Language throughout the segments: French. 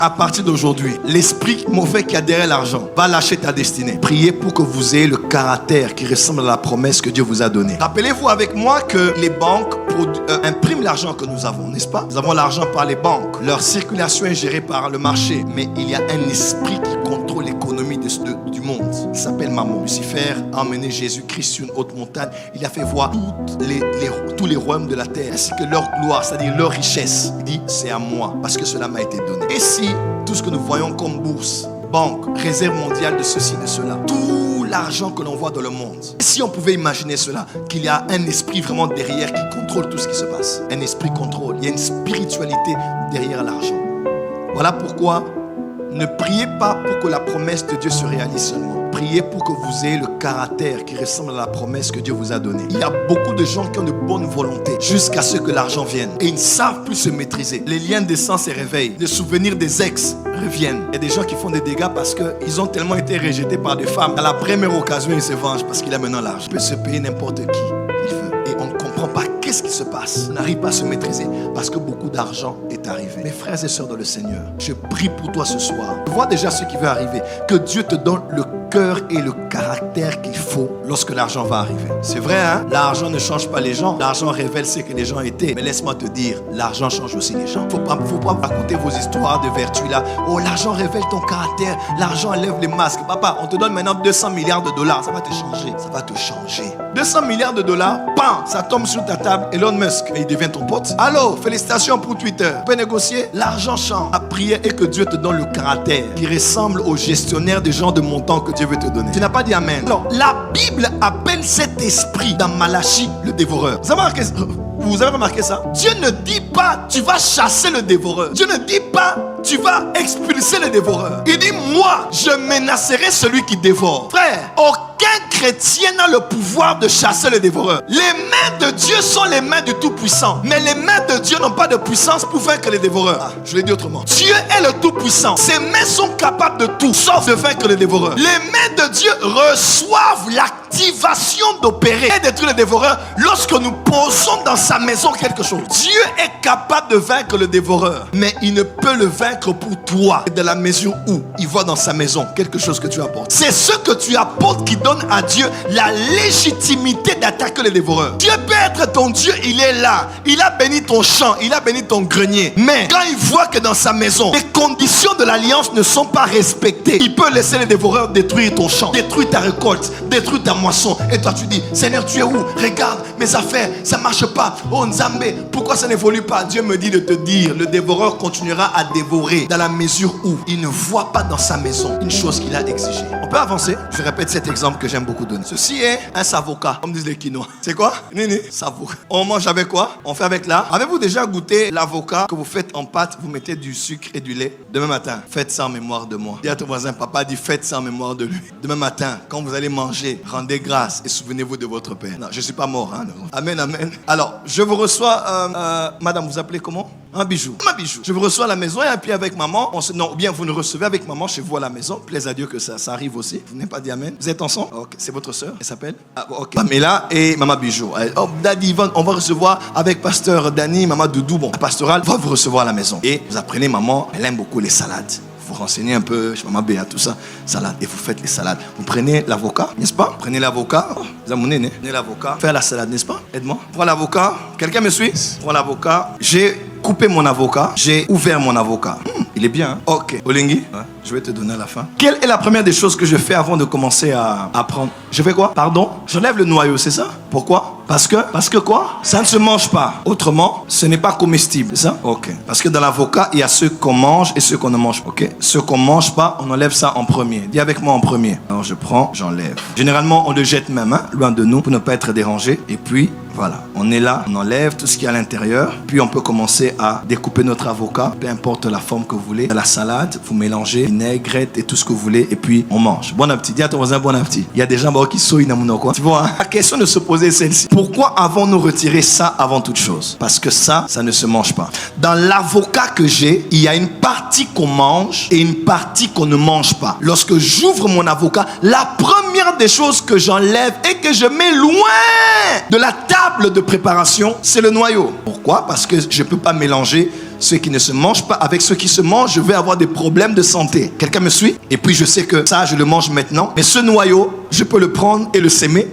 À partir d'aujourd'hui, l'esprit mauvais qui a derrière l'argent va lâcher ta destinée. Priez pour que vous ayez le caractère qui ressemble à la promesse que Dieu vous a donnée. Rappelez-vous avec moi que les banques impriment l'argent que nous avons, n'est-ce pas? Nous avons l'argent par les banques. Leur circulation est gérée par le marché. Mais il y a un esprit qui contrôle l'économie du monde. Il s'appelle Mammon. Lucifer a emmené Jésus-Christ sur une haute montagne. Il a fait voir tous les royaumes de la terre, ainsi que leur gloire, c'est-à-dire leur richesse. Il dit, c'est à moi, parce que cela m'a été donné. Et si tout ce que nous voyons comme bourse, banque, réserve mondiale de ceci, de cela, tout l'argent que l'on voit dans le monde, et si on pouvait imaginer cela, qu'il y a un esprit vraiment derrière qui contrôle tout ce qui se passe. Un esprit contrôle. Il y a une spiritualité derrière l'argent. Voilà pourquoi ne priez pas pour que la promesse de Dieu se réalise seulement. Priez pour que vous ayez le caractère qui ressemble à la promesse que Dieu vous a donnée. Il y a beaucoup de gens qui ont de bonnes volontés jusqu'à ce que l'argent vienne. Et ils ne savent plus se maîtriser. Les liens de sang se réveillent. Les souvenirs des ex reviennent. Il y a des gens qui font des dégâts parce qu'ils ont tellement été rejetés par des femmes. À la première occasion, ils se vengent parce qu'il a maintenant l'argent. Il peut se payer n'importe qui il veut. Et on ne comprend pas qu'est-ce qui se passe. On n'arrive pas à se maîtriser parce que beaucoup d'argent est arrivé. Mes frères et sœurs dans le Seigneur, je prie pour toi ce soir. Je vois déjà ce qui va arriver. Que Dieu te donne le cœur et le caractère qu'il faut lorsque l'argent va arriver. C'est vrai, hein? L'argent ne change pas les gens. L'argent révèle ce que les gens étaient. Mais laisse-moi te dire, l'argent change aussi les gens. Faut pas raconter vos histoires de vertu là. Oh, l'argent révèle ton caractère. L'argent enlève les masques. Papa, on te donne maintenant 200 milliards de dollars. Ça va te changer. Ça va te changer. 200 milliards de dollars, bam, ça tombe sur ta table. Elon Musk, et il devient ton pote. Allô, félicitations pour Twitter. Tu peux négocier? L'argent change. À prier et que Dieu te donne le caractère qui ressemble au gestionnaire des gens de montant que Dieu veut te donner. Tu n'as pas dit amen. Alors, la Bible appelle cet esprit dans Malachie le dévoreur. Vous avez remarqué ça? Dieu ne dit pas tu vas chasser le dévoreur. Dieu ne dit pas tu vas expulser le dévoreur. Il dit moi je menacerai celui qui dévore. Frère, aucun chrétien n'a le pouvoir de chasser le dévoreur. Les mains de Dieu sont les mains du Tout-Puissant. Mais les mains de Dieu n'ont pas de puissance pour vaincre les dévoreurs. Je l'ai dit autrement. Dieu est le Tout-Puissant. Ses mains sont capables de tout, sauf de vaincre les dévoreurs. Les mains de Dieu reçoivent l'activation d'opérer et détruire les dévoreurs lorsque nous posons dans sa maison quelque chose. Dieu est capable de vaincre le dévoreur, mais il ne peut le vaincre pour toi de la mesure où il voit dans sa maison quelque chose que tu apportes. C'est ce que tu apportes qui donne à Dieu la légitimité d'attaquer les dévoreurs. Dieu peut être ton Dieu, il est là. Il a béni ton champ, il a béni ton grenier. Mais quand il voit que dans sa maison, les conditions de l'alliance ne sont pas respectées, il peut laisser les dévoreurs détruire ton champ, détruire ta récolte, détruire ta moisson. Et toi tu dis, Seigneur, tu es où? Regarde, mes affaires, ça ne marche pas. Oh Nzambé, pourquoi ça n'évolue pas? Dieu me dit de te dire, le dévoreur continuera à dévorer dans la mesure où il ne voit pas dans sa maison une chose qu'il a exigée. On peut avancer? Je répète cet exemple que j'aime beaucoup donner. Ceci est un savoca, comme disent les Quinois. C'est quoi? Nini, savoca. On mange avec quoi? On fait avec là. Avez-vous déjà goûté l'avocat que vous faites en pâte, vous mettez du sucre et du lait? Demain matin, faites ça en mémoire de moi. Dis à ton voisin, papa dit faites ça en mémoire de lui. Demain matin, quand vous allez manger, rendez grâce et souvenez-vous de votre Père. Non, je ne suis pas mort. Hein, amen, amen. Alors, je vous reçois, madame, vous appelez comment? Un bijou. Un bijou. Je vous reçois à la maison et puis avec maman, non, ou bien vous nous recevez avec maman chez vous à la maison. Plaise à Dieu que ça arrive aussi. Vous n'avez pas dit amen. Vous êtes ensemble? Ok. C'est votre soeur? Elle s'appelle? Ok. Pamela et maman bijou. Oh, Daddy, on va recevoir avec pasteur Danny, maman Doudou. Bon, la pastorale va vous recevoir à la maison. Et vous apprenez, maman, elle aime beaucoup les salades. Vous renseignez un peu chez maman Béa, tout ça, salade, et vous faites les salades. Vous prenez l'avocat, n'est-ce pas? Prenez l'avocat, vous amenez, prenez l'avocat, faire la salade, n'est-ce pas? Aide-moi. Prends l'avocat, quelqu'un me suit? Prends l'avocat, j'ai coupé mon avocat, j'ai ouvert mon avocat. Il est bien, hein? Ok. Olingi, je vais te donner à la fin. Quelle est la première des choses que je fais avant de commencer à apprendre? Je fais quoi? Pardon? J'enlève le noyau, c'est ça? Pourquoi? Parce que quoi? Ça ne se mange pas. Autrement, ce n'est pas comestible, c'est ça? Ok. Parce que dans l'avocat, il y a ceux qu'on mange et ceux qu'on ne mange pas. Ok. Ceux qu'on ne mange pas, on enlève ça en premier. Dis avec moi en premier. Alors je prends, j'enlève. Généralement, on le jette même, hein, loin de nous, pour ne pas être dérangé. Et puis, voilà. On est là, on enlève tout ce qui est à l'intérieur. Puis on peut commencer à découper notre avocat, peu importe la forme que vous voulez. La salade, vous mélangez vinaigrette et tout ce que vous voulez. Et puis, on mange. Bon appétit. Dis à ton voisin bon appétit. Il y a des gens qui souillent dans mon quoi. Tu vois, hein? La question de se poser est celle-ci. Pourquoi avons-nous retiré ça avant toute chose? Parce que ça ne se mange pas. Dans l'avocat que j'ai, il y a une partie qu'on mange et une partie qu'on ne mange pas. Lorsque j'ouvre mon avocat, la première des choses que j'enlève et que je mets loin de la table de préparation, c'est le noyau. Pourquoi? Parce que je ne peux pas mélanger ceux qui ne se mangent pas. Avec ceux qui se mangent, je vais avoir des problèmes de santé. Quelqu'un me suit? Et puis je sais que ça, je le mange maintenant. Mais ce noyau, je peux le prendre et le s'aimer.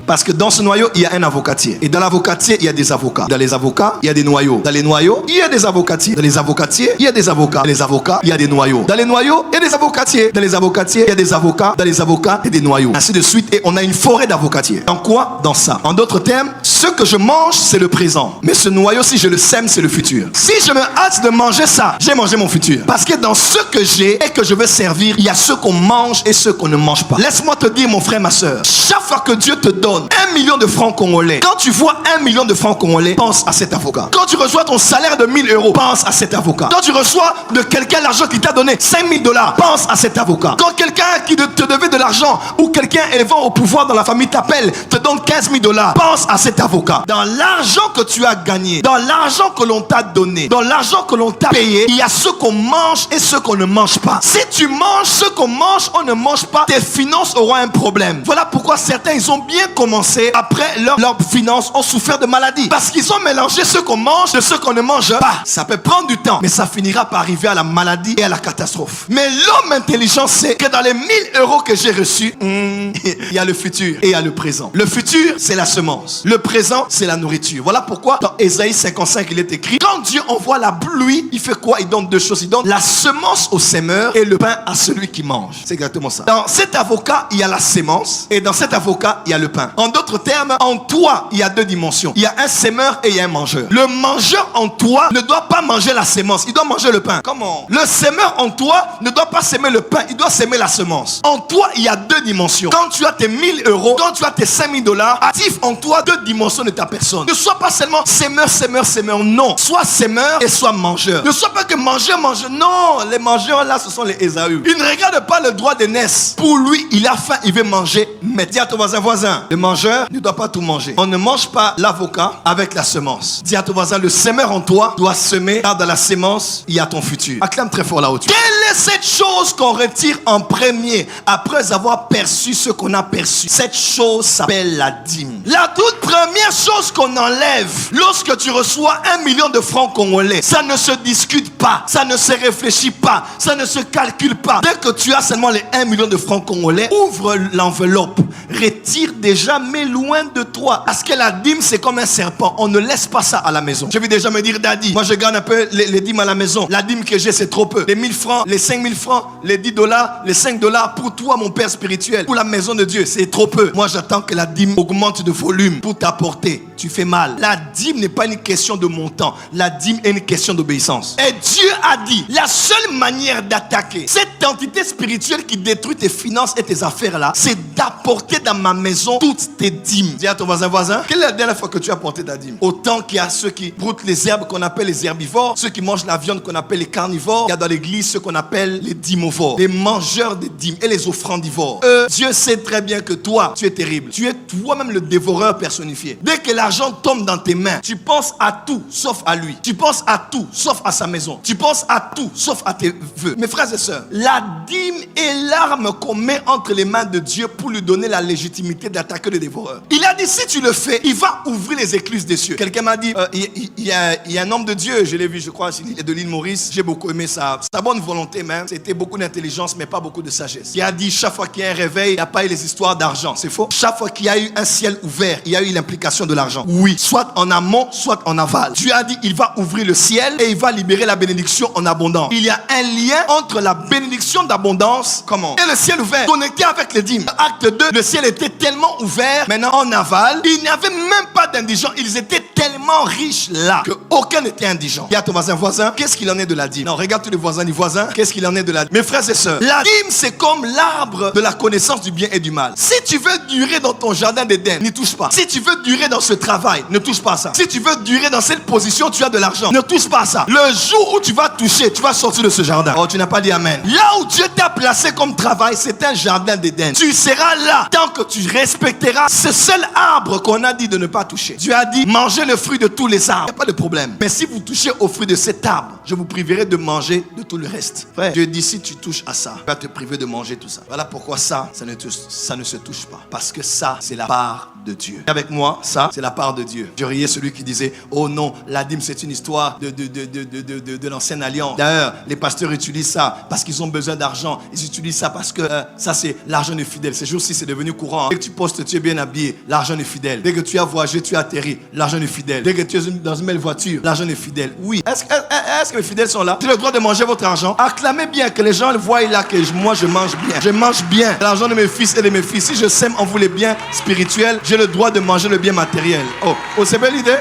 Parce que dans ce noyau, il y a un avocatier. Et dans l'avocatier, il y a des avocats. Dans les avocats, il y a des noyaux. Dans les noyaux, il y a des avocatiers. Dans les avocatiers, il y a des avocats. Dans les avocats, il y a des noyaux. Dans les noyaux, il y a des avocatiers. Dans les avocatiers, il y a des avocats. Dans les avocats, il y a des noyaux. Ainsi de suite. Et on a une forêt d'avocatiers. Dans quoi? Dans ça. En d'autres termes, ce que je mange, c'est le présent. Mais ce noyau, si je le sème, c'est le futur. Si je me hâte de manger ça, j'ai mangé mon futur. Parce que dans ce que j'ai et que je veux servir, il y a ceux qu'on mange et ceux qu'on ne mange pas. Laisse-moi te dire, mon frère, ma soeur, chaque fois que Dieu te donne 1 million de francs congolais, quand tu vois 1 million de francs congolais, pense à cet avocat. Quand tu reçois ton salaire de 1000 euros, pense à cet avocat. Quand tu reçois de quelqu'un l'argent qui t'a donné 5000 $, pense à cet avocat. Quand quelqu'un qui te devait de l'argent ou quelqu'un élevant au pouvoir dans la famille t'appelle, te donne 15 000 $, pense à cet avocat. Dans l'argent que tu as gagné, dans l'argent que l'on t'a donné, dans l'argent que l'on t'a payé, il y a ce qu'on mange et ce qu'on ne mange pas. Si tu manges ce qu'on mange, on ne mange pas, tes finances auront un problème. Voilà pourquoi certains, ils ont bien commencé, après leurs finances ont souffert de maladies. Parce qu'ils ont mélangé ce qu'on mange de ce qu'on ne mange pas. Ça peut prendre du temps, mais ça finira par arriver à la maladie et à la catastrophe. Mais l'homme intelligent sait que dans les 1000 € que j'ai reçus, il y a le futur et il y a le présent. Le futur, c'est la semence. Le présent, c'est la nourriture. Voilà pourquoi dans Ésaïe 55, il est écrit, quand Dieu envoie la pluie, il fait quoi? Il donne deux choses. Il donne la semence au semeur et le pain à celui qui mange. C'est exactement ça. Dans cet avocat, il y a la semence et dans cet avocat, il y a le pain. En d'autres termes, en toi, il y a deux dimensions. Il y a un semeur et il y a un mangeur. Le mangeur en toi ne doit pas manger la semence, il doit manger le pain. Comment? Le semeur en toi ne doit pas s'aimer le pain, il doit s'aimer la semence. En toi, il y a deux dimensions. Quand tu as tes 1000 €, quand tu as tes 5000 $, actif en toi deux dimensions de ta personne. Ne sois pas seulement semeur, semeur, semeur. Non. Sois semeur et sois mangeur. Ne sois pas que mangeur, mangeur. Non, les mangeurs là, ce sont les Ésaü. Ils ne regardent pas le droit d'aînesse. Pour lui, il a faim, il veut manger. Mais dis à ton voisin, le mangeur ne doit pas tout manger. On ne mange pas l'avocat avec la semence. Dis à ton voisin, le semeur en toi doit semer, car dans la semence, il y a ton futur. Acclame très fort là-haut. Quelle est cette chose qu'on retire en premier après avoir perçu ce qu'on a perçu? Cette chose s'appelle la dîme. La toute première chose qu'on enlève lorsque tu reçois 1 million de francs congolais, ça ne se discute pas, ça ne se réfléchit pas, ça ne se calcule pas. Dès que tu as seulement les 1 million de francs congolais, ouvre l'enveloppe, retire déjà, mets loin de toi. Parce que la dîme, c'est comme un serpent. On ne laisse pas ça à la maison. Je vais déjà me dire, Daddy, moi je garde un peu les dîmes à la maison. La dîme que j'ai, c'est trop peu. Les 1000 francs, les 5000 francs, les 10 $, les 5 $ pour toi, mon père spirituel, pour la maison de Dieu, c'est trop peu. Moi, j'attends que la dîme augmente de volume pour t'apporter. Tu fais mal. La dîme n'est pas une question de montant. La dîme est une question d'obéissance. Et Dieu a dit, la seule manière d'attaquer cette entité spirituelle qui détruit tes finances et tes affaires là, c'est d'apporter dans ma maison toutes tes dîmes. Dis à ton voisin, quelle est la dernière fois que tu as apporté ta dîme? Autant qu'il y a ceux qui broutent les herbes qu'on appelle les herbivores, ceux qui mangent la viande qu'on appelle les carnivores, il y a dans l'église ceux qu'on appelle les dîmovores, les mangeurs de dîmes et les offrandivores. Dieu sait très bien que toi, tu es terrible. Tu es toi-même le dévoreur personnifié. Dès que l'argent tombe dans tes mains, tu penses à tout sauf à lui. Tu penses à tout sauf à sa maison. Tu penses à tout sauf à tes vœux. Mes frères et sœurs, la dîme est l'arme qu'on met entre les mains de Dieu pour lui donner la légitimité d'attaquer le dévoreur. Il a dit, si tu le fais, il va ouvrir les écluses des cieux. Quelqu'un m'a dit, il y a un homme de Dieu, je l'ai vu, je crois, de l'île Maurice. J'ai beaucoup aimé sa bonne volonté même. C'était beaucoup d'intelligence, mais pas beaucoup de sagesse. Il a dit, chaque fois qu'il y a un réveil, il n'y a pas eu les histoires d'argent. C'est faux. Chaque fois qu'il y a eu un ciel ouvert, il y a eu l'implication de l'argent. Oui, soit en amont, soit en aval. Dieu a dit, il va ouvrir le ciel et il va libérer la bénédiction en abondance. Il y a un lien entre la bénédiction d'abondance, comment? Et le ciel ouvert, connecté avec les dîmes. Acte 2, le ciel était tellement ouvert, maintenant en aval, il n'y avait même pas d'indigents. Ils étaient tellement riches là que aucun n'était indigent. Il y a ton voisin, qu'est-ce qu'il en est de la dîme? Non, regarde tous les voisins du voisin, qu'est-ce qu'il en est de la dîme? Mes frères et sœurs, la dîme c'est comme l'arbre de la connaissance du bien et du mal. Si tu veux durer dans ton jardin d'Éden, n'y touche pas. Si tu veux durer dans ce travail, ne touche pas à ça. Si tu veux durer dans cette position, tu as de l'argent, ne touche pas à ça. Le jour où tu vas toucher, tu vas sortir de ce jardin. Oh, tu n'as pas dit amen. Là où Dieu t'a placé comme travail, c'est un jardin d'Éden. Tu seras là tant que tu respecteras ce seul arbre qu'on a dit de ne pas toucher. Dieu a dit, mangez le fruit de tous les arbres. Il n'y a pas de problème. Mais si vous touchez au fruit de cet arbre, je vous priverai de manger de tout le reste. Frère, Dieu dit, si tu touches à ça, tu vas te priver de manger tout ça. Voilà pourquoi ça ne se touche pas. Parce que ça, c'est la part de Dieu. Avec moi, ça, c'est la part de Dieu. Je riais celui qui disait, oh non, la dîme, c'est une histoire de l'ancienne alliance. D'ailleurs, les pasteurs utilisent ça parce qu'ils ont besoin d'argent. Ils utilisent ça parce que ça, c'est l'argent est fidèle. Ces jours-ci, c'est devenu courant. Dès que tu postes, tu es bien habillé, l'argent est fidèle. Dès que tu as voyagé, tu as atterri, l'argent est fidèle. Dès que tu es dans une belle voiture, l'argent est fidèle. Oui. Est-ce que les fidèles sont là? J'ai le droit de manger votre argent. Acclamez bien, que les gens le voient là, que moi, je mange bien. Je mange bien l'argent de mes fils et de mes filles. Si je sème en vous les biens spirituels, j'ai le droit de manger le bien matériel. Oh, c'est belle idée.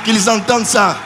Qu'ils entendent ça.